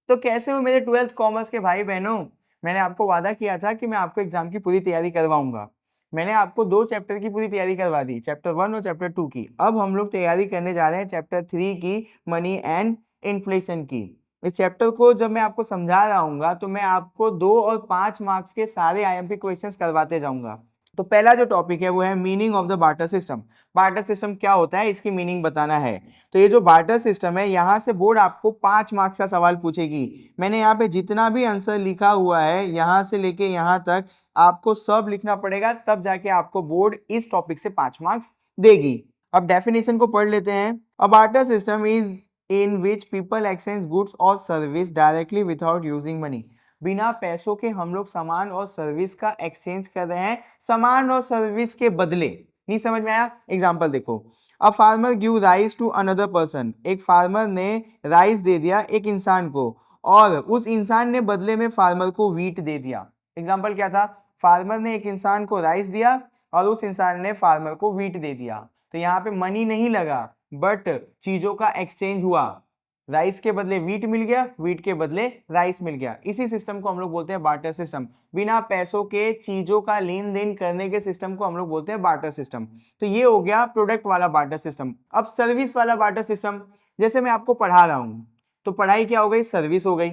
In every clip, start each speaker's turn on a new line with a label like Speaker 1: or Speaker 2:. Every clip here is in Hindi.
Speaker 1: तो कैसे हो मेरे 12th कॉमर्स के भाई बहनों? मैंने आपको वादा किया था कि मैं आपको एग्जाम की पूरी तैयारी करवाऊंगा। मैंने आपको 2 चैप्टर की पूरी तैयारी करवा दी, चैप्टर 1 और चैप्टर 2 की। अब हम लोग तैयारी करने जा रहे हैं चैप्टर 3 की, मनी एंड इन्फ्लेशन की। इस चैप्टर को जब मैं आपको समझा रहा हूँ तो मैं आपको 2 और 5 मार्क्स के सारे आईएमपी क्वेश्चंस करवाते जाऊंगा। तो पहला जो टॉपिक है वो है meaning of the barter system. Barter system क्या होता है, इसकी मीनिंग बताना है। तो ये जो बार्टर सिस्टम है, यहाँ से बोर्ड आपको 5 मार्क्स का सवाल पूछेगी। मैंने यहाँ पे जितना भी आंसर लिखा हुआ है यहाँ से लेके यहाँ तक आपको सब लिखना पड़ेगा, तब जाके आपको बोर्ड इस टॉपिक से 5 मार्क्स देगी। अब डेफिनेशन को पढ़ लेते हैं। A barter system is in which people exchange goods और service directly without using money. बिना पैसों के हम लोग सामान और सर्विस का एक्सचेंज कर रहे हैं, सामान और सर्विस के बदले। नहीं समझ में आया? एग्जांपल देखो, a farmer give rice to another person. एक फार्मर ने राइस दे दिया एक इंसान को, और उस इंसान ने बदले में फार्मर को वीट दे दिया। एग्जांपल क्या था? फार्मर ने एक इंसान को राइस दिया और उस इंसान ने फार्मर को वीट दे दिया। तो यहाँ पे मनी नहीं लगा, बट चीजों का एक्सचेंज हुआ। राइस के बदले वीट मिल गया, वीट के बदले राइस मिल गया। इसी सिस्टम को हम लोग बोलते हैं बार्टर सिस्टम। बिना पैसों के चीजों का लेन देन करने के सिस्टम को हम लोग बोलते हैं बार्टर सिस्टम। तो ये हो गया प्रोडक्ट वाला बार्टर सिस्टम। अब सर्विस वाला बार्टर सिस्टम, जैसे मैं आपको पढ़ा रहा हूं, तो पढ़ाई क्या हो गई? सर्विस हो गई।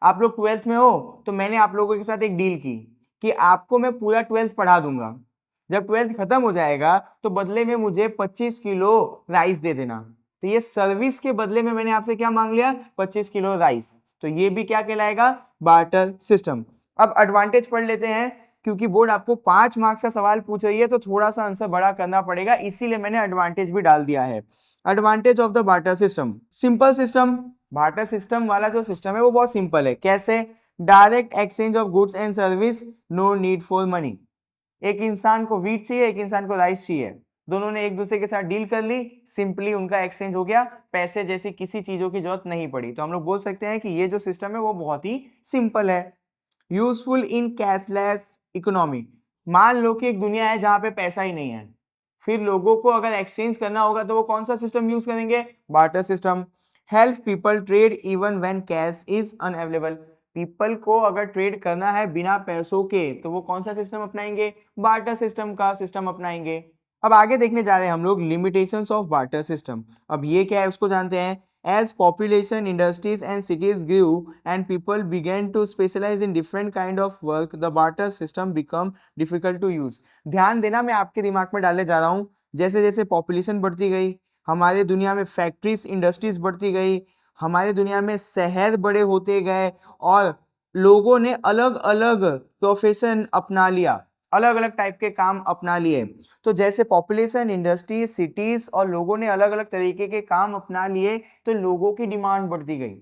Speaker 1: आप लोग 12th में हो, तो मैंने आप लोगों के साथ एक डील की कि आपको मैं पूरा 12th पढ़ा दूंगा। जब 12th खत्म हो जाएगा तो बदले में मुझे 25 किलो राइस दे देना। तो ये सर्विस के बदले में मैंने आपसे क्या मांग लिया? 25 किलो राइस। तो ये भी क्या कहलाएगा? Barter system. अब एडवांटेज पढ़ लेते हैं। क्योंकि बोर्ड आपको 5 मार्क्स का सवाल पूछ रही है तो थोड़ा सा आंसर बड़ा करना पड़ेगा, इसीलिए मैंने एडवांटेज भी डाल दिया है। Advantage of the barter system, simple system. Barter system वाला जो सिस्टम है वो बहुत सिंपल है। कैसे? Direct exchange of goods and service, no need for money. एक इंसान को वीट चाहिए, एक इंसान को राइस चाहिए, दोनों ने एक दूसरे के साथ डील कर ली, सिंपली उनका एक्सचेंज हो गया, पैसे जैसी किसी चीजों की जरूरत नहीं पड़ी। तो हम लोग बोल सकते हैं कि ये जो सिस्टम है वो बहुत ही सिंपल है। Useful in cashless economy. मान लो कि एक दुनिया है जहां पे पैसा ही नहीं है, फिर लोगों को अगर एक्सचेंज करना होगा तो वो कौन सा सिस्टम यूज करेंगे? Barter system. Help people trade even when cash is unavailable. People को अगर ट्रेड करना है बिना पैसों के तो वो कौन सा सिस्टम अपनाएंगे? बार्टर सिस्टम का सिस्टम अपनाएंगे। अब आगे देखने जा रहे हैं हम लोग लिमिटेशंस ऑफ बार्टर सिस्टम। अब ये क्या है उसको जानते हैं। As population, industries and cities grew and people began to specialize in different kind of work, the barter system become difficult to use. ध्यान देना, मैं आपके दिमाग में डालने जा रहा हूँ। जैसे जैसे पॉपुलेशन बढ़ती गई, हमारे दुनिया में फैक्ट्रीज इंडस्ट्रीज बढ़ती गई, हमारे दुनिया में शहर बड़े होते गए, और लोगों ने अलग अलग प्रोफेशन अपना लिया, अलग अलग टाइप के काम अपना लिए। तो जैसे पॉपुलेशन, इंडस्ट्रीज, सिटीज और लोगों ने अलग अलग तरीके के काम अपना लिए, तो लोगों की डिमांड बढ़ती गई।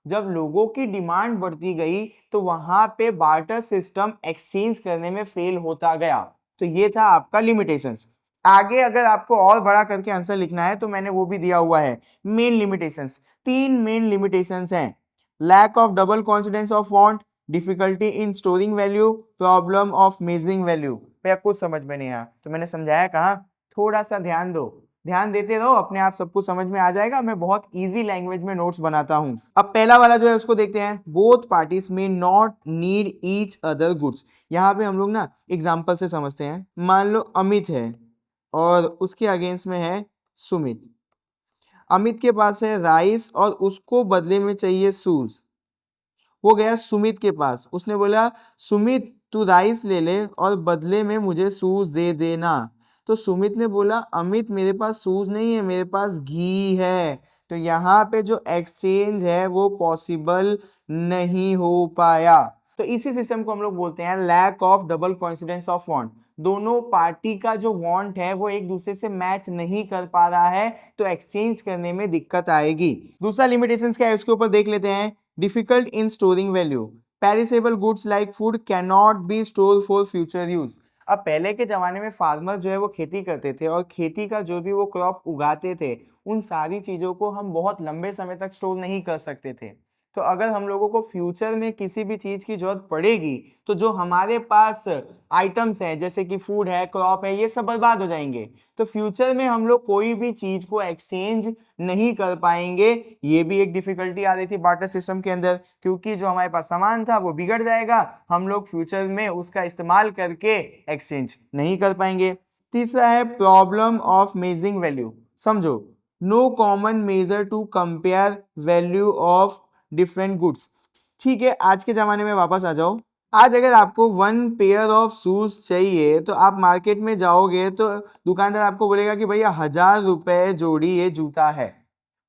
Speaker 1: जब लोगों की डिमांड बढ़ती गई तो वहां पे बार्टर सिस्टम एक्सचेंज करने में फेल होता गया। तो ये था आपका लिमिटेशंस। आगे अगर आपको और बड़ा करके आंसर लिखना है तो मैंने वो भी दिया हुआ है। मेन लिमिटेशंस, 3 मेन लिमिटेशंस हैं। Lack of double coincidence of want, difficulty in storing value, problem of measuring value. भैया कुछ समझ में नहीं आया तो मैंने समझाया कहाँ? थोड़ा सा ध्यान दो, ध्यान देते रहो, अपने आप सब कुछ समझ में आ जाएगा। मैं बहुत इजी लैंग्वेज में नोट्स बनाता हूं। अब पहला वाला जो है उसको देखते हैं। बोथ पार्टीज में not need each other goods. यहाँ पे हम लोग ना एग्जाम्पल से समझते हैं। मान लो अमित है और उसके अगेंस्ट में है सुमित। अमित के पास है राइस और उसको बदले में चाहिए शूज। वो गया सुमित के पास, उसने बोला सुमित तू राइस ले ले और बदले में मुझे शूज दे देना। तो सुमित ने बोला अमित मेरे पास शूज नहीं है, मेरे पास घी है। तो यहाँ पे जो एक्सचेंज है वो पॉसिबल नहीं हो पाया। तो इसी सिस्टम को हम लोग बोलते हैं lack of double coincidence of want. दोनों पार्टी का जो वांट है वो एक दूसरे से मैच नहीं कर पा रहा है, तो एक्सचेंज करने में दिक्कत आएगी। दूसरा लिमिटेशंस क्या है उसके ऊपर देख लेते हैं। Difficult in storing value. Perishable goods like food can not be store for future use. अब पहले के जमाने में फार्मर जो है वो खेती करते थे और खेती का जो भी वो क्रॉप उगाते थे उन सारी चीजों को हम बहुत लंबे समय तक स्टोर नहीं कर सकते थे। तो अगर हम लोगों को फ्यूचर में किसी भी चीज की जरूरत पड़ेगी तो जो हमारे पास आइटम्स हैं जैसे कि फूड है, क्रॉप है, ये सब बर्बाद हो जाएंगे। तो फ्यूचर में हम लोग कोई भी चीज को एक्सचेंज नहीं कर पाएंगे। ये भी एक डिफिकल्टी आ रही थी बार्टर सिस्टम के अंदर, क्योंकि जो हमारे पास सामान था वो बिगड़ जाएगा, हम लोग फ्यूचर में उसका इस्तेमाल करके एक्सचेंज नहीं कर पाएंगे। तीसरा है प्रॉब्लम ऑफ मेजरिंग वैल्यू। समझो, no common measure to compare value of different goods. ठीक है, आज के जमाने में वापस आ जाओ। आज अगर आपको 1 पेयर ऑफ शूज चाहिए तो आप मार्केट में जाओगे तो दुकानदार आपको बोलेगा कि भैया 1000 रुपए जोड़ी ये जूता है।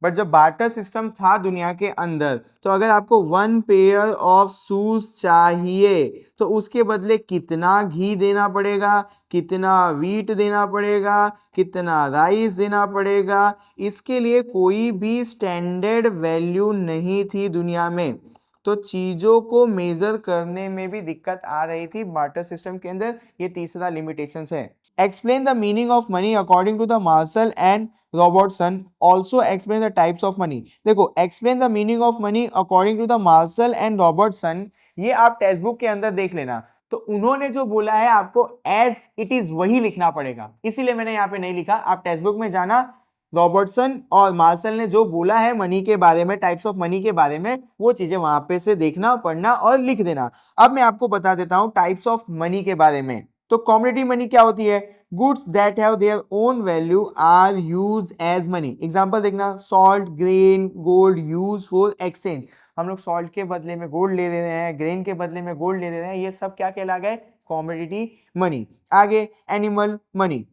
Speaker 1: बट जब बार्टर सिस्टम था दुनिया के अंदर, तो अगर आपको 1 पेयर ऑफ शूज चाहिए तो उसके बदले कितना घी देना पड़ेगा, कितना वीट देना पड़ेगा, कितना राइस देना पड़ेगा, इसके लिए कोई भी स्टैंडर्ड वैल्यू नहीं थी दुनिया में। तो चीजों को मेजर करने में भी दिक्कत आ रही थी बार्टर सिस्टम के अंदर। ये तीसरा लिमिटेशन है। Explain the meaning of money according to the Marshall and Robertson, also explain the types of money. देखो, explain the meaning of money according to the Marshall and Robertson, ये आप टेक्स्ट बुक के अंदर देख लेना। तो उन्होंने जो बोला है आपको एज इट इज वही लिखना पड़ेगा, इसीलिए मैंने यहाँ पे नहीं लिखा। आप टेक्स्ट बुक में जाना, रॉबर्टसन और मार्शल ने जो बोला है मनी के बारे में, टाइप्स ऑफ मनी के बारे में, वो चीजें वहां पे से देखना, पढ़ना और लिख देना। अब मैं आपको बता देता हूं टाइप्स ऑफ मनी के बारे में। तो कॉमोडिटी मनी क्या होती है? Goods that have their own value are use as money. Example देखना, salt, grain, gold use for exchange. हम लोग सॉल्ट के बदले में गोल्ड ले रहे हैं, ग्रेन के बदले में गोल्ड ले रहे हैं, ये सब क्या कहला गए? Commodity money. आगे animal money.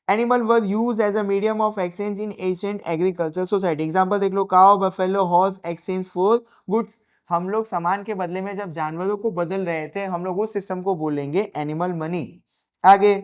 Speaker 1: Animal were use as a medium of exchange in ancient agriculture society. Example देख लो, cow, buffalo, horse exchange for goods. हम लोग सामान के बदले में जब जानवरों को बदल रहे थे, हम लोग उस सिस्टम को बोलेंगे एनिमल मनी। आगे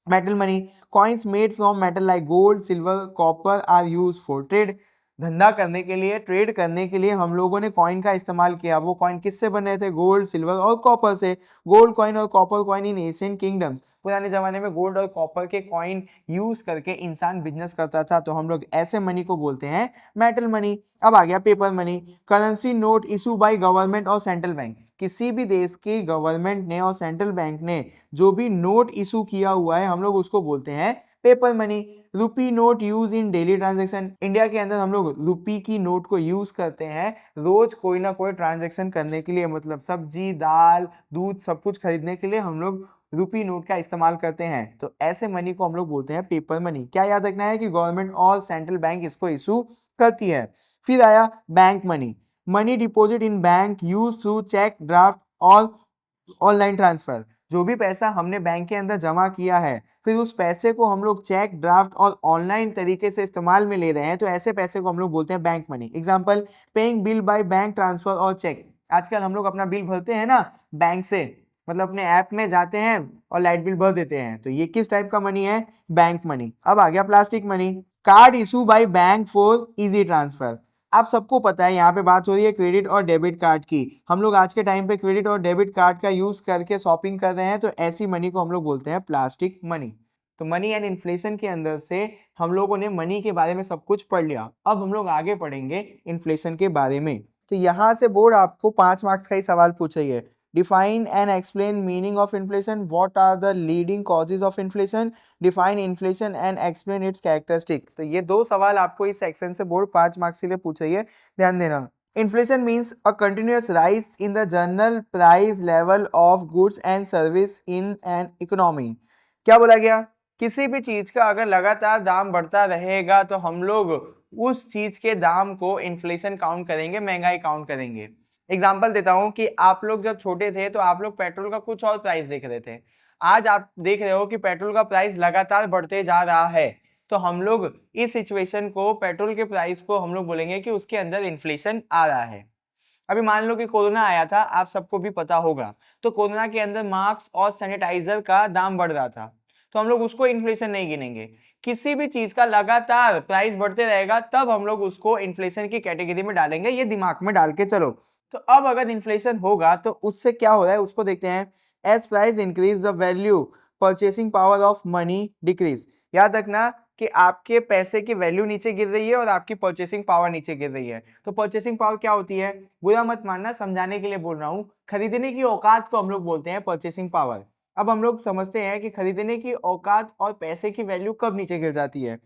Speaker 1: metal money. Coins made from metal like gold, silver, copper are use for trade. धंधा करने के लिए, ट्रेड करने के लिए हम लोगों ने कॉइन का इस्तेमाल किया। वो कॉइन किससे बने थे? गोल्ड, सिल्वर और कॉपर से। गोल्ड कॉइन और copper coin in Asian kingdoms. पुराने जमाने में गोल्ड और कॉपर के कॉइन यूज करके इंसान बिजनेस करता था, तो हम लोग ऐसे मनी को बोलते हैं मेटल मनी। अब आ गया paper money. Currency note issue by government और सेंट्रल बैंक। किसी भी देश की गवर्नमेंट ने और सेंट्रल बैंक ने जो भी नोट इशू किया हुआ है, हम लोग उसको बोलते हैं paper money. Rupee note use in daily transaction. India के अंदर हम लोग रुपी की नोट को यूज करते हैं रोज कोई ना कोई ट्रांजैक्शन करने के लिए, मतलब सब्जी, दाल, दूध, सब कुछ खरीदने के लिए हम लोग रुपी नोट का इस्तेमाल करते हैं। तो ऐसे मनी को हम लोग बोलते हैं पेपर मनी। क्या याद रखना है कि गवर्नमेंट और सेंट्रल बैंक इसको इशू करती है। फिर आया bank money. Money deposit in bank use through cheque, draft और ऑनलाइन ट्रांसफर। जो भी पैसा हमने बैंक के अंदर जमा किया है, फिर उस पैसे को हम लोग चेक, ड्राफ्ट और ऑनलाइन तरीके से इस्तेमाल में ले रहे हैं, तो ऐसे पैसे को हम लोग बोलते हैं bank money. Example, paying bill by bank transfer और चेक। आजकल हम लोग अपना बिल भरते हैं ना बैंक से, मतलब अपने ऐप में जाते हैं और लाइट बिल भर देते हैं, तो ये किस टाइप का मनी है? Bank money. अब आ गया plastic money. Card issue by bank for easy transfer. आप सबको पता है यहाँ पे बात हो रही है क्रेडिट और डेबिट कार्ड की। हम लोग आज के टाइम पे क्रेडिट और डेबिट कार्ड का यूज करके शॉपिंग कर रहे हैं, तो ऐसी मनी को हम लोग बोलते हैं प्लास्टिक मनी। तो मनी एंड इन्फ्लेशन के अंदर से हम लोगों ने मनी के बारे में सब कुछ पढ़ लिया। अब हम लोग आगे पढ़ेंगे इन्फ्लेशन के बारे में। तो यहाँ से बोर्ड आपको 5 मार्क्स का ही सवाल पूछेगा। Define and explain meaning of inflation. What are the leading causes of inflation? Define inflation and explain its characteristic. तो ये 2 सवाल आपको इस सेक्शन से बोर्ड 5 मार्क्स के लिए पूछेगा, ध्यान देना। Inflation means a continuous rise in the general price level of goods and service in an economy. क्या बोला गया? किसी भी चीज का अगर लगातार दाम बढ़ता रहेगा तो हम लोग उस चीज के दाम को इन्फ्लेशन काउंट करेंगे, महंगाई काउंट करेंगे। एग्जाम्पल देता हूं कि आप लोग जब छोटे थे तो आप लोग पेट्रोल का कुछ और प्राइस देख रहे थे। आज आप देख रहे हो कि पेट्रोल का प्राइस लगातार बढ़ते जा रहा है, तो हम लोग इस सिचुएशन को, पेट्रोल के प्राइस को हम लोग बोलेंगे कि उसके अंदर इन्फ्लेशन आ रहा है। अभी मान लो कि कोरोना आया था, आप सबको भी पता होगा, तो कोरोना के अंदर मास्क और सैनिटाइजर का दाम बढ़ रहा था, तो हम लोग उसको इन्फ्लेशन नहीं गिनेंगे। किसी भी चीज का लगातार प्राइस बढ़ते रहेगा तब हम लोग उसको इन्फ्लेशन की कैटेगरी में डालेंगे। ये दिमाग में डाल के चलो। तो अब अगर इन्फ्लेशन होगा तो उससे क्या हो रहा है उसको देखते हैं। As price increase the value purchasing power of money decrease. याद रखना कि आपके पैसे की वैल्यू नीचे गिर रही है और आपकी परचेसिंग पावर नीचे गिर रही है। तो परचेसिंग पावर क्या होती है, बुरा मत मानना, समझाने के लिए बोल रहा हूं, खरीदने की औकात को हम लोग बोलते हैं परचेसिंग पावर। अब हम लोग समझते हैं कि खरीदने की औकात और पैसे की वैल्यू कब नीचे गिर जाती है।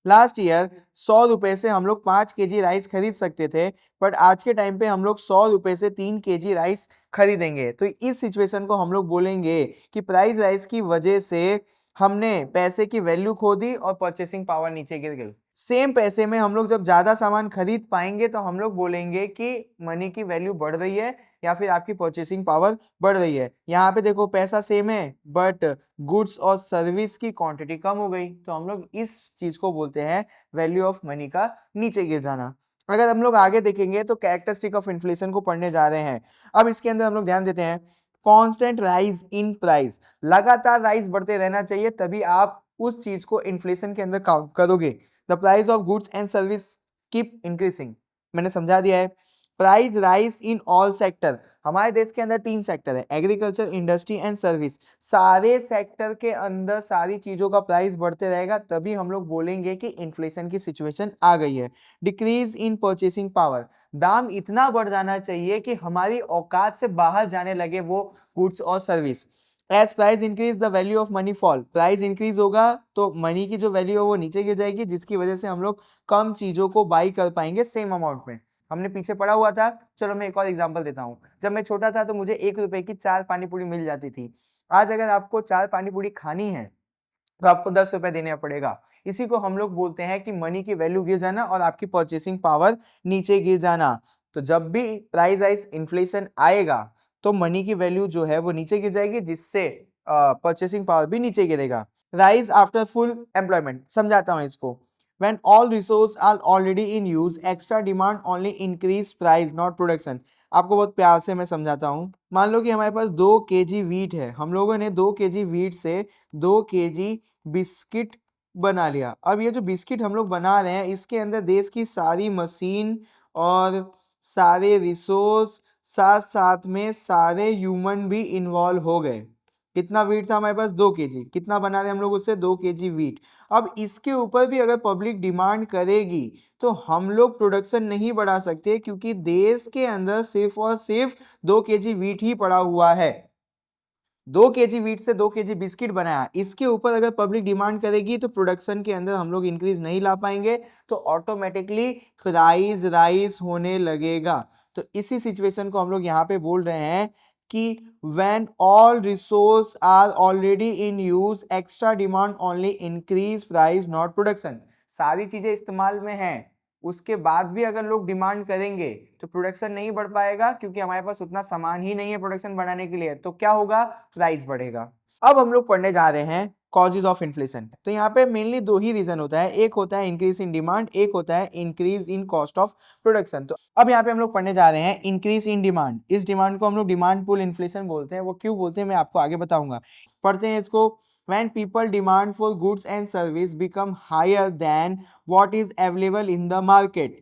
Speaker 1: लास्ट ईयर 100 रुपए से हम लोग 5 kg राइस खरीद सकते थे, बट आज के टाइम पे हम लोग 100 रुपए से 3 kg राइस खरीदेंगे। तो इस सिचुएशन को हम लोग बोलेंगे कि प्राइस राइस की वजह से हमने पैसे की वैल्यू खो दी और परचेसिंग पावर नीचे गिर गई। सेम पैसे में हम लोग जब ज्यादा सामान खरीद पाएंगे तो हम लोग बोलेंगे कि मनी की वैल्यू बढ़ रही है या फिर आपकी परचेसिंग पावर बढ़ रही है। यहाँ पे देखो पैसा सेम है बट गुड्स और सर्विस की क्वांटिटी कम हो गई, तो हम लोग इस चीज को बोलते हैं वैल्यू ऑफ मनी का नीचे गिर जाना। अगर हम लोग आगे देखेंगे तो कैरेक्टरिस्टिक ऑफ इन्फ्लेशन को पढ़ने जा रहे हैं। अब इसके अंदर हम लोग ध्यान देते हैं कांस्टेंट राइज इन प्राइस, लगातार राइज बढ़ते रहना चाहिए तभी आप उस चीज को इन्फ्लेशन के अंदर काउंट करोगे। The price of goods and service keep increasing, मैंने समझा दिया है। Price rise in all sector, हमारे देश के अंदर 3 सेक्टर है, एग्रीकल्चर, इंडस्ट्री एंड सर्विस। सारे सेक्टर के अंदर सारी चीजों का प्राइस बढ़ते रहेगा तभी हम लोग बोलेंगे कि इन्फ्लेशन की सिचुएशन आ गई है। डिक्रीज इन परचेसिंग पावर, दाम इतना बढ़ जाना चाहिए कि हमारी औकात से बाहर जाने लगे वो गुड्स और service. As price increase the value of money fall, price increase होगा तो मनी की जो वैल्यू है वो नीचे गिर जाएगी, जिसकी वजह से हम लोग कम चीजों को बाई कर पाएंगे सेम अमाउंट में। हमने पीछे पढ़ा हुआ था, चलो मैं एक और एग्जांपल देता हूँ। जब मैं छोटा था तो मुझे 1 रुपए की 4 पानी पूरी मिल जाती थी। आज अगर आपको 4 पानी पूरी खानी है तो आपको 10 रुपए देने पड़ेगा। इसी को हम लोग बोलते हैं कि मनी की वैल्यू गिर जाना और आपकी परचेसिंग पावर नीचे गिर जाना। तो जब भी प्राइस राइज इन्फ्लेशन आएगा तो मनी की वैल्यू जो है वो नीचे गिर जाएगी, जिससे परचेसिंग पावर भी नीचे गिरेगा। राइज आफ्टर फुल एम्प्लॉयमेंट, समझाता हूं इसको। When all resources are already in use, extra demand only increase price, not production. आपको बहुत प्यार से मैं समझाता हूँ। मान लो कि हमारे पास 2 kg वीट है, हम लोगों ने 2 kg वीट से 2 kg बिस्किट बना लिया। अब ये जो बिस्किट हम लोग बना रहे हैं इसके अंदर देश की सारी मशीन और सारे रिसोर्स, साथ साथ में सारे ह्यूमन भी इन्वॉल्व हो गए। कितना वीट था हमारे पास, 2 kg। कितना बना रहे हम लोग उससे, 2 kg वीट। अब इसके ऊपर भी अगर पब्लिक डिमांड करेगी तो हम लोग प्रोडक्शन नहीं बढ़ा सकते, क्योंकि देश के अंदर सिर्फ और सिर्फ 2 kg वीट ही पड़ा हुआ है। 2 kg वीट से 2 kg बिस्किट बनाया, इसके ऊपर अगर पब्लिक डिमांड करेगी तो प्रोडक्शन के अंदर हम लोग इंक्रीज नहीं ला पाएंगे, तो ऑटोमेटिकली प्राइस राइज होने लगेगा। तो इसी सिचुएशन को हम लोग यहाँ पे बोल रहे हैं कि when all resources are already in use, extra demand only increase price, not production. सारी चीजें इस्तेमाल में हैं, उसके बाद भी अगर लोग डिमांड करेंगे तो प्रोडक्शन नहीं बढ़ पाएगा, क्योंकि हमारे पास उतना सामान ही नहीं है प्रोडक्शन बढ़ाने के लिए। तो क्या होगा, प्राइस बढ़ेगा। अब हम लोग पढ़ने जा रहे हैं कॉजेज ऑफ इन्फ्लेशन। तो यहाँ पे मेनली 2 ही रीजन होता है, एक होता है इंक्रीज इन डिमांड, एक होता है increase in cost of production. तो अब यहाँ पे हम लोग पढ़ने जा रहे हैं इंक्रीज इन डिमांड। इस डिमांड को हम लोग डिमांड पुल इन्फ्लेशन बोलते हैं। वो क्यों बोलते हैं मैं आपको आगे बताऊंगा। पढ़ते हैं इसको। When people demand for goods and service become higher than what is available in the market,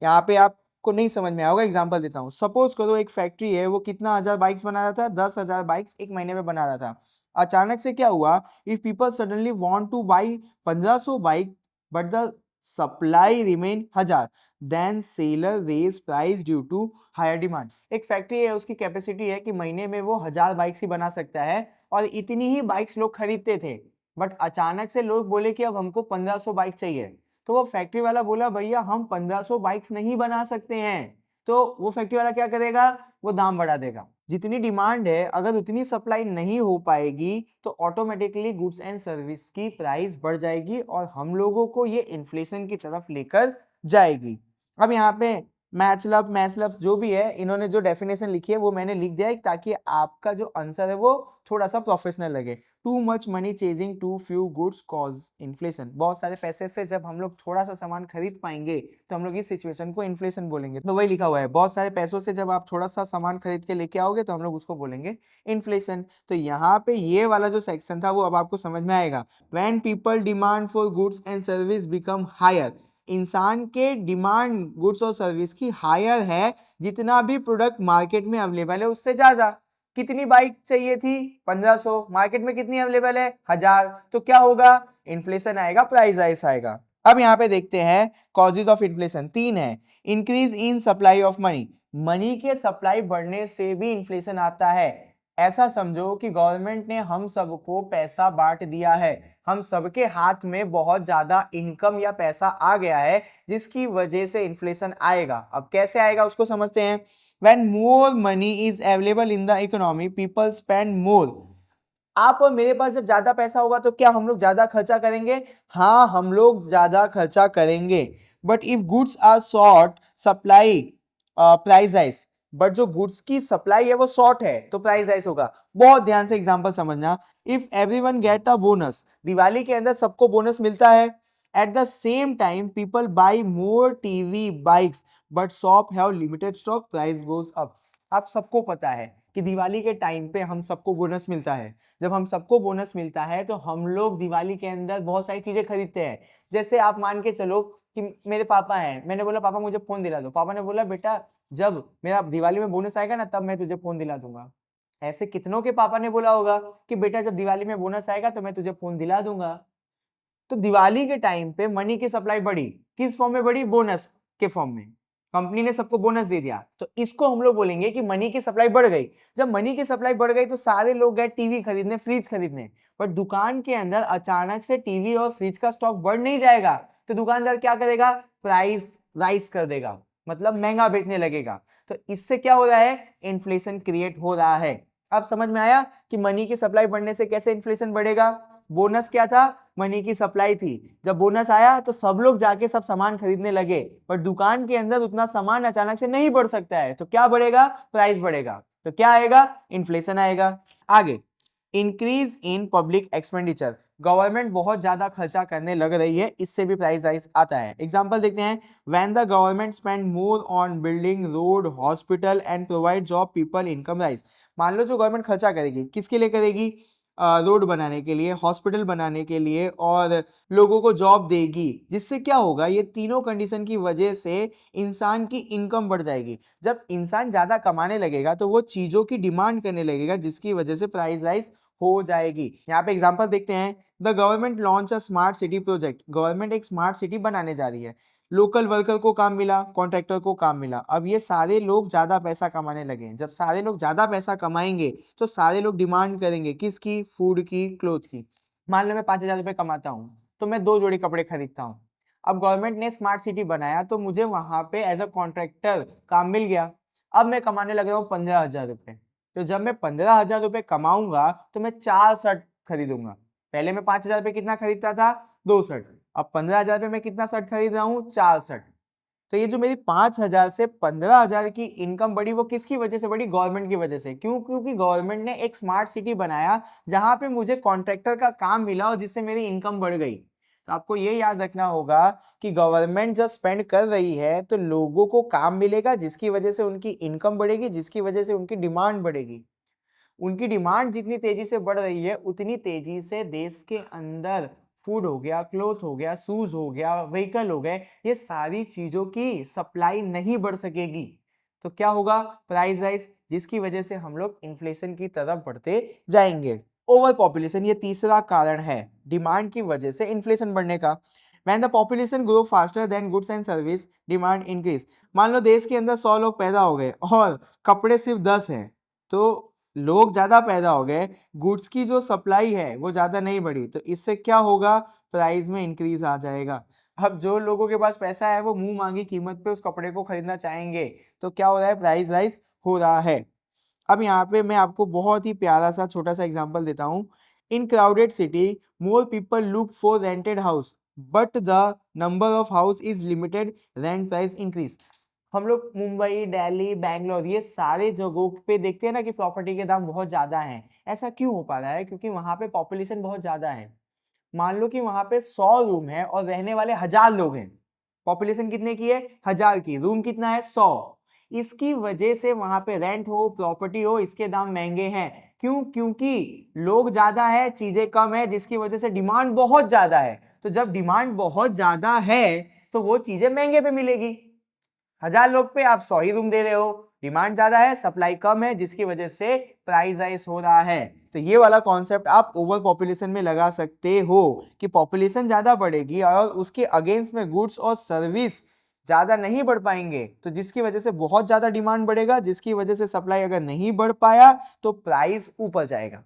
Speaker 1: यहाँ पे आपको नहीं समझ में आएगा, एग्जांपल देता हूँ। सपोज करो एक फैक्ट्री है, वो कितना 1000 बाइक्स बना रहा था, 10,000 बाइक्स एक महीने में बना रहा था। अचानक से क्या हुआ, if people suddenly want to buy 1500 bike but the supply remain 1000, then seller raise price due to higher demand. एक फैक्ट्री है, उसकी कैपेसिटी है कि महीने में वो 1000 बाइक्स ही बना सकता है और इतनी ही बाइक्स लोग खरीदते थे, बट अचानक से लोग बोले कि अब हमको 1500 बाइक चाहिए। तो वो फैक्ट्री वाला बोला भैया हम 1500 बाइक्स नहीं बना सकते हैं। तो वो फैक्ट्री वाला क्या करेगा, वो दाम बढ़ा देगा। जितनी डिमांड है अगर उतनी सप्लाई नहीं हो पाएगी तो ऑटोमेटिकली गुड्स एंड सर्विस की प्राइस बढ़ जाएगी और हम लोगों को ये इन्फ्लेशन की तरफ लेकर जाएगी। अब यहाँ पे मैचलब जो भी है, इन्होंने जो डेफिनेशन लिखी है वो मैंने लिख दिया है ताकि आपका जो आंसर है वो थोड़ा सा प्रोफेशनल लगे। Too much money chasing too few goods cause inflation. बहुत सारे पैसे से जब हम लोग थोड़ा सा सामान खरीद पाएंगे तो हम लोग इस सिचुएशन को इन्फ्लेशन बोलेंगे। तो वही लिखा हुआ है, बहुत सारे पैसों से जब आप थोड़ा सा सामान खरीद के लेके आओगे तो हम लोग उसको बोलेंगे इन्फ्लेशन। तो यहाँ पे ये वाला जो सेक्शन था वो अब आपको समझ में आएगा। When people demand for goods and service become higher, इंसान के डिमांड गुड्स और सर्विस की हायर है, जितना भी प्रोडक्ट मार्केट में अवेलेबल है उससे ज्यादा। कितनी बाइक चाहिए थी? 1500। मार्केट में कितनी अवेलेबल है? 1000। तो क्या होगा? इन्फ्लेशन आएगा, प्राइस राइज आएगा। अब यहाँ पे देखते हैं कॉजेज ऑफ इन्फ्लेशन, 3 है। Increase in supply of money, money के सप्लाई बढ़ने से भी इन्फ्लेशन आता है। ऐसा समझो कि गवर्नमेंट ने हम सबको पैसा बांट दिया है, हम सबके हाथ में बहुत ज्यादा इनकम या पैसा आ गया है, जिसकी वजह से इन्फ्लेशन आएगा। अब कैसे आएगा उसको समझते हैं। When more money is available in the economy, people spend more. आप और मेरे पास जब ज्यादा पैसा होगा तो क्या हम लोग ज्यादा खर्चा करेंगे? हाँ, हम लोग ज्यादा खर्चा करेंगे। But if goods are short, supply price rise. But जो गुड्स की सप्लाई है वो शॉर्ट है तो प्राइस राइज होगा। बहुत ध्यान से एग्जांपल समझना। If everyone get a bonus, Diwali के अंदर सबको बोनस मिलता है। At the same time people by more TV bikes but shop have limited stock, price goes up. आप सबको पता है कि दिवाली के टाइम पे हम सबको बोनस मिलता है। जब हम सबको बोनस मिलता है तो हम लोग दिवाली के अंदर बहुत सारी चीजें खरीदते हैं। जैसे आप मान के चलो कि मेरे पापा हैं, मैंने बोला पापा मुझे फोन दिला दो, पापा ने बोला बेटा जब मेरा दिवाली में बोनस आएगा ना तब मैं तुझे फोन दिला दूंगा। ऐसे कितनों के पापा ने बोला होगा कि बेटा जब दिवाली में बोनस आएगा तो मैं तुझे फोन दिला दूंगा। तो दिवाली के टाइम पे मनी की सप्लाई बढ़ी, किस फॉर्म में बढ़ी? बोनस के फॉर्म में। कंपनी ने सबको बोनस दे दिया तो इसको हम लोग बोलेंगे कि मनी की सप्लाई बढ़ गई। जब मनी की सप्लाई बढ़ गई तो सारे लोग गए टीवी खरीदने, फ्रिज खरीदने। पर दुकान के अंदर अचानक से टीवी और फ्रिज का स्टॉक बढ़ नहीं जाएगा तो दुकानदार क्या करेगा? प्राइस राइज कर देगा, मतलब महंगा बेचने लगेगा। तो इससे क्या हो रहा है? इन्फ्लेशन क्रिएट हो रहा है। अब समझ में आया कि मनी की सप्लाई बढ़ने से कैसे इन्फ्लेशन बढ़ेगा। बोनस क्या था? मनी की सप्लाई थी। जब बोनस आया तो सब लोग जाके सब सामान खरीदने लगे, पर दुकान के अंदर उतना सामान अचानक से नहीं बढ़ सकता है तो क्या बढ़ेगा? प्राइस बढ़ेगा। तो क्या आएगा? इन्फ्लेशन आएगा। आगे, increase in public expenditure, government बहुत ज्यादा खर्चा करने लग रही है, इससे भी प्राइस राइज आता है। एग्जांपल देखते हैं। When the government spend more on building road, hospital and provide job, people income rise. मान लो जो गवर्नमेंट खर्चा करेगी, किसके लिए करेगी? रोड बनाने के लिए, हॉस्पिटल बनाने के लिए, और लोगों को जॉब देगी। जिससे क्या होगा? ये तीनों कंडीशन की वजह से इंसान की इनकम बढ़ जाएगी। जब इंसान ज्यादा कमाने लगेगा तो वो चीजों की डिमांड करने लगेगा, जिसकी वजह से प्राइस राइज हो जाएगी। यहाँ पे एग्जांपल देखते हैं। The government launch a smart city project, government एक स्मार्ट सिटी बनाने जा रही है। लोकल वर्कर को काम मिला, कॉन्ट्रैक्टर को काम मिला। अब ये सारे लोग ज्यादा पैसा कमाने लगे हैं। जब सारे लोग ज्यादा पैसा कमाएंगे तो सारे लोग डिमांड करेंगे किसकी? फूड की, क्लोथ की। मान लो मैं 5000 रुपये कमाता हूँ तो मैं 2 जोड़ी कपड़े खरीदता हूँ। अब गवर्नमेंट ने स्मार्ट सिटी बनाया तो मुझे वहां पे एज अ कॉन्ट्रैक्टर काम मिल गया। अब मैं कमाने लग रहा हूँ 15,000 रुपये। तो जब मैं 15,000 रुपये कमाऊंगा तो मैं 4 शर्ट खरीदूंगा। पहले मैं 5,000 रुपये कितना खरीदता था? 2 शर्ट। अब 15,000 रुपये में कितना शर्ट खरीद रहा हूँ? 4 शर्ट। तो ये जो मेरी 5,000 से 15,000 की इनकम बढ़ी वो किसकी वजह से बढ़ी? गवर्नमेंट की वजह से। क्यों? क्योंकि गवर्नमेंट ने एक स्मार्ट सिटी बनाया जहां पे मुझे कॉन्ट्रैक्टर का काम मिला और जिससे मेरी इनकम बढ़ गई। तो आपको ये याद रखना होगा कि गवर्नमेंट जब स्पेंड कर रही है तो लोगों को काम मिलेगा, जिसकी वजह से उनकी इनकम बढ़ेगी, जिसकी वजह से उनकी डिमांड बढ़ेगी। उनकी डिमांड जितनी तेजी से बढ़ रही है उतनी तेजी से देश के अंदर फूड हो गया, क्लोथ हो गया, शूज हो गया, व्हीकल हो गए, ये सारी चीजों की सप्लाई नहीं बढ़ सकेगी। तो क्या होगा? प्राइस राइज, जिसकी वजह से हम लोग इन्फ्लेशन की तरफ बढ़ते जाएंगे। ओवर पॉपुलेशन ये तीसरा कारण है डिमांड की वजह से इन्फ्लेशन बढ़ने का। When the population grow faster than goods and service, demand increase। मान लो देश के अंदर 100 लोग पैदा हो गए और कपड़े सिर्फ 10 हैं, तो लोग ज्यादा पैदा हो गए, गुड्स की जो सप्लाई है वो ज्यादा नहीं बढ़ी, तो इससे क्या होगा? प्राइस में इंक्रीज आ जाएगा। अब जो लोगों के पास पैसा है वो मुंह मांगी कीमत पे उस कपड़े को खरीदना चाहेंगे, तो क्या हो रहा है? प्राइस राइज हो रहा है। अब यहाँ पे मैं आपको बहुत ही प्यारा सा छोटा सा एग्जांपल देता हूँ। In crowded city more people look for rented house but the number of house is limited, rent price increase. हम लोग मुंबई, दिल्ली, बैंगलोर ये सारे जगहों पे देखते हैं ना कि प्रॉपर्टी के दाम बहुत ज्यादा हैं। ऐसा क्यों हो पा रहा है? क्योंकि वहां पे पॉपुलेशन बहुत ज्यादा है। मान लो कि वहां पे 100 रूम है और रहने वाले 1000 लोग हैं। पॉपुलेशन कितने की है? 1000 की। रूम कितना है? 100। इसकी वजह से वहां पे रेंट हो, प्रॉपर्टी हो, इसके दाम महंगे हैं। क्यों? क्योंकि लोग ज्यादा है, चीजें कम है, जिसकी वजह से डिमांड बहुत ज्यादा है। तो जब डिमांड बहुत ज्यादा है तो वो चीजें महंगे पे मिलेगी। 1000 लोग पे आप 100 ही रूम दे रहे हो, डिमांड ज्यादा है, सप्लाई कम है, जिसकी वजह से प्राइस राइज हो रहा है। तो ये वाला कॉन्सेप्ट आप ओवर पॉपुलेशन में लगा सकते हो कि पॉपुलेशन ज्यादा बढ़ेगी और उसके अगेंस्ट में गुड्स और सर्विस ज्यादा नहीं बढ़ पाएंगे, तो जिसकी वजह से बहुत ज्यादा डिमांड बढ़ेगा, जिसकी वजह से सप्लाई अगर नहीं बढ़ पाया तो प्राइस ऊपर जाएगा।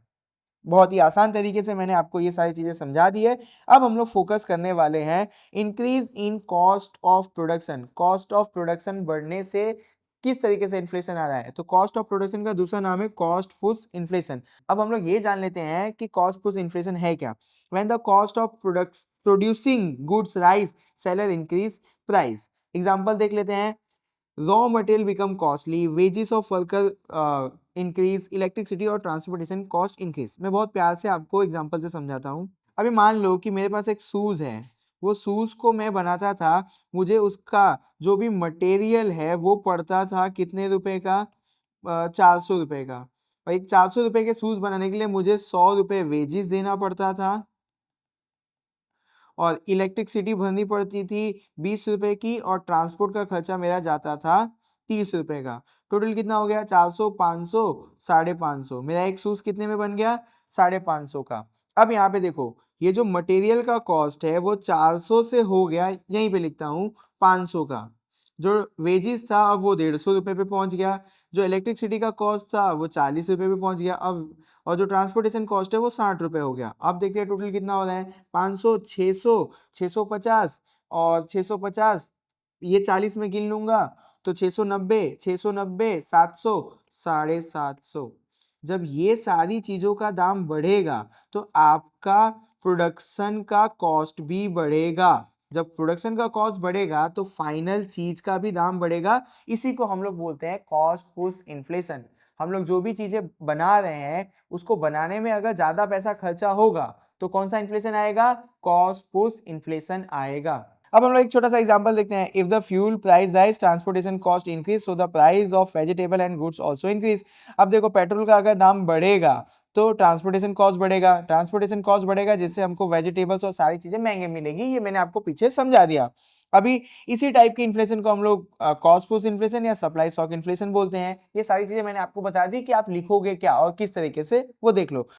Speaker 1: बहुत ही आसान तरीके से मैंने आपको ये सारी चीजें समझा दी है। अब हम लोग फोकस करने वाले हैं increase in cost of production. Cost of production बढ़ने से किस तरीके से इन्फ्लेशन आ रहा है, तो कॉस्ट ऑफ प्रोडक्शन का दूसरा नाम है कॉस्ट पुश इन्फ्लेशन। अब हम लोग ये जान लेते हैं कि कॉस्ट पुश इन्फ्लेशन है क्या। When the cost of producing goods rise, seller increase price. Example देख लेते हैं। Raw material become costly, wages of worker increase, electricity और ट्रांसपोर्टेशन कॉस्ट इंक्रीज। मैं बहुत प्यार से आपको एग्जांपल से समझाता हूँ। अभी मान लो कि मेरे पास एक शूज है, वो शूज को मैं बनाता था, मुझे उसका जो भी मटेरियल है वो पड़ता था कितने रुपए का, 400 रुपए का। भाई 400 रुपए के शूज बनाने के लिए मुझे 100 रुपए वेजेस देना पड़ता था और इलेक्ट्रिसिटी भरनी पड़ती थी 20 रुपए की और ट्रांसपोर्ट का खर्चा मेरा जाता था 30 रुपए का। टोटल कितना हो गया, 400, 500, 550। मेरा एक शूज कितने में बन गया, 550 का। अब यहाँ पे देखो, ये जो मटेरियल का कॉस्ट है वो 400 से हो गया, यहीं पे लिखता हूँ 500 का। जो वेजेस था अब वो 150 रुपए पे पहुंच गया। जो इलेक्ट्रिसिटी का कॉस्ट था वो 40 रुपए पे पहुंच गया अब। और जो ट्रांसपोर्टेशन कॉस्ट है वो 60 रुपए हो गया। अब देखते हैं टोटल कितना हो रहा है, 500, 600, 650 और 650, ये 40 में गिन लूंगा तो 690, 690, 700, 750। जब ये सारी चीजों का दाम बढ़ेगा तो आपका प्रोडक्शन का कॉस्ट भी बढ़ेगा। जब प्रोडक्शन का कॉस्ट बढ़ेगा तो फाइनल चीज का भी दाम बढ़ेगा। इसी को हम लोग बोलते हैं कॉस्ट पुश इन्फ्लेशन। हम लोग जो भी चीजें बना रहे हैं उसको बनाने में अगर ज्यादा पैसा खर्चा होगा तो कौन सा इन्फ्लेशन आएगा, कॉस्ट पुश इन्फ्लेशन आएगा। अब हम लोग एक छोटा सा एग्जांपल देखते हैं। If the fuel price rise, transportation cost increase, so the price of vegetable and goods also increase. अब देखो, पेट्रोल का अगर दाम बढ़ेगा तो ट्रांसपोर्टेशन कॉस्ट बढ़ेगा, ट्रांसपोर्टेशन कॉस्ट बढ़ेगा जिससे हमको वेजिटेबल्स और सारी चीजें महंगे मिलेगी। ये मैंने आपको पीछे समझा दिया। अभी इसी टाइप की इन्फ्लेशन को हम लोग कॉस्ट पुश इन्फ्लेशन या सप्लाई शॉक इन्फ्लेशन बोलते हैं। ये सारी चीजें मैंने आपको बता दी कि आप लिखोगे क्या और किस तरीके से, वो देख लो।